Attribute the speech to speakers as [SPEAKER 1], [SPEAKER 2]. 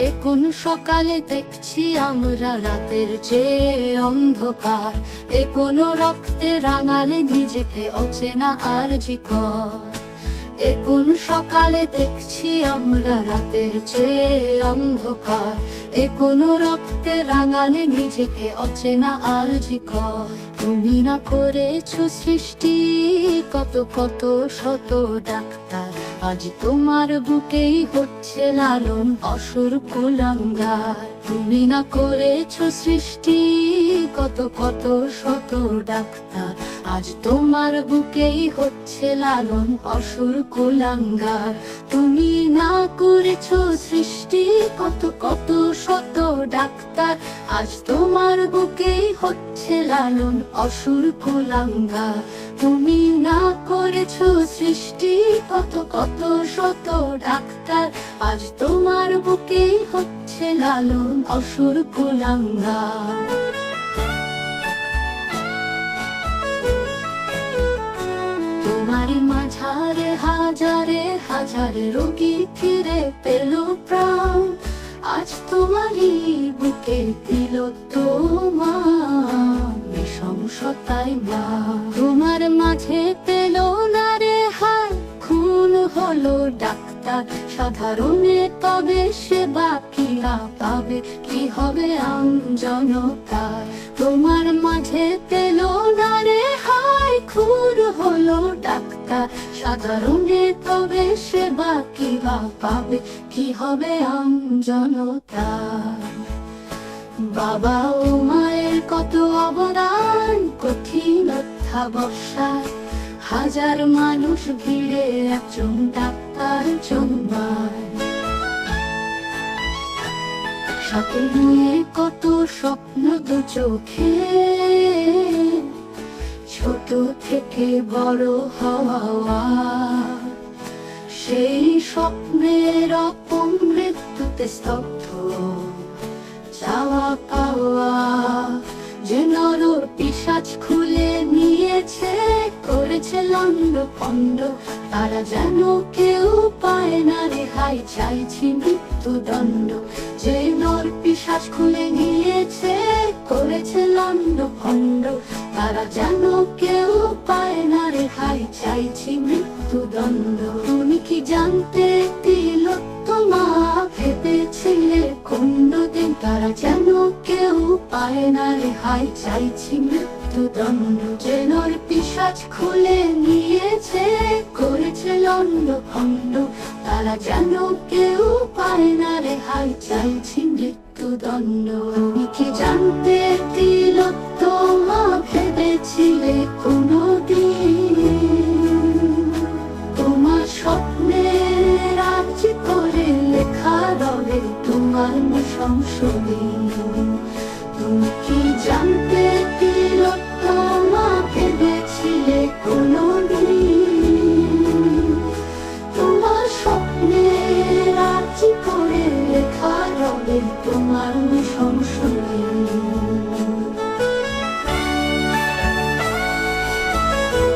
[SPEAKER 1] এ কোন সকালে দেখছি আমরা রাতের চেয়ে অন্ধকার, এ কোন রক্তে রাঙালে নিজেকে অচেনা আর জিকর। এ কোন সকালে দেখছি আমরা রাতের চেয়ে অন্ধকার, এ কোন রক্তে রাঙালে নিজেকে অচেনা আর জিকর। তুমি না করেছো সৃষ্টি কত কত শত ডাক্তার, আজ তোমার বুকেই হচ্ছে লালন অসুর কুলাঙ্গার। তুমি না করেছো সৃষ্টি কত কত শত ডাক্তার, আজ তোমার বুকেই হচ্ছে লালন অসুর কুলাঙ্গার। তুমি না করেছো সৃষ্টি কত কত শত ডাক্তার, আজ তোমার বুকেই হচ্ছে লালন অসুর কুলাঙ্গার। তুমি না করেছো সৃষ্টি কত কত শত ডাক্তার, আজ তোমার বুকেই হচ্ছে লালন অসুর কুলাঙ্গার। তোমার মাঝারে হাজারে হাজারে রোগী ফিরে পেল প্রাণ, আজ তোমারই বুকে দিল তোমার নৃশংসতায় মা। তোমার মাঝে পেল না রে হায়, খুন হলো ডাক্তার সাধারণে, তবে সেবা কিরা পাবে, কি হবে আমজনতার। তোমার মাঝে পেল না রে হায়, খুন হলো ডাক্তার সাধারণে, তবে সেবা কিরা পাবে, কি হবে আমজনতার। বাবা ও মায়ের কত অবদান কঠিন অধ্যাবসায়, হাজার মানুষ ভিড়ে একজন ডাক্তার জন্মায়। সাথে নিয়ে কত স্বপ্ন দু চোখে, ছোট থেকে বড় হওয়া, সেই স্বপ্নের অপমৃত্যুতে স্তব্ধ চাওয়া পাওয়া। যে নর পিশাচ খুলে নিয়েছে করেছে লন্ড পন্ড, তারা যেন কেউ পায় না রেহাই, চাইছি মৃত্যুদণ্ড। যে নর পিশাচ খুলে নিয়েছে করেছে লন্ড পন্ড, তারা যেন কেউ পায় না রেহাই, চাইছি মৃত্যুদণ্ড। তুমি কি জানতে তিলোত্তমা ভেবেছিলে কোনদিন, তারা যেন কেউ পায় না রেহাই, চাইছি মৃত্যুদণ্ড। যে নর পিশাচ খুলে নিয়েছে করেছে লন্ড ভন্ড, তারা যেন কেউ পায় না রেহাই, চাইছি মৃত্যুদণ্ড। তুমি কি জানতে তিলোত্তমা ভেবেছিলে কোনদিন, তোমার স্বপ্নের আজ করে লেখা রবে তোমার নৃশংসদিন। তুমি কি জানতে তিলোত্তমা ভেবেছিলে কোনদিন, তোমার স্বপ্নের আজ করে লেখা রবে তোমার নৃশংসদিন।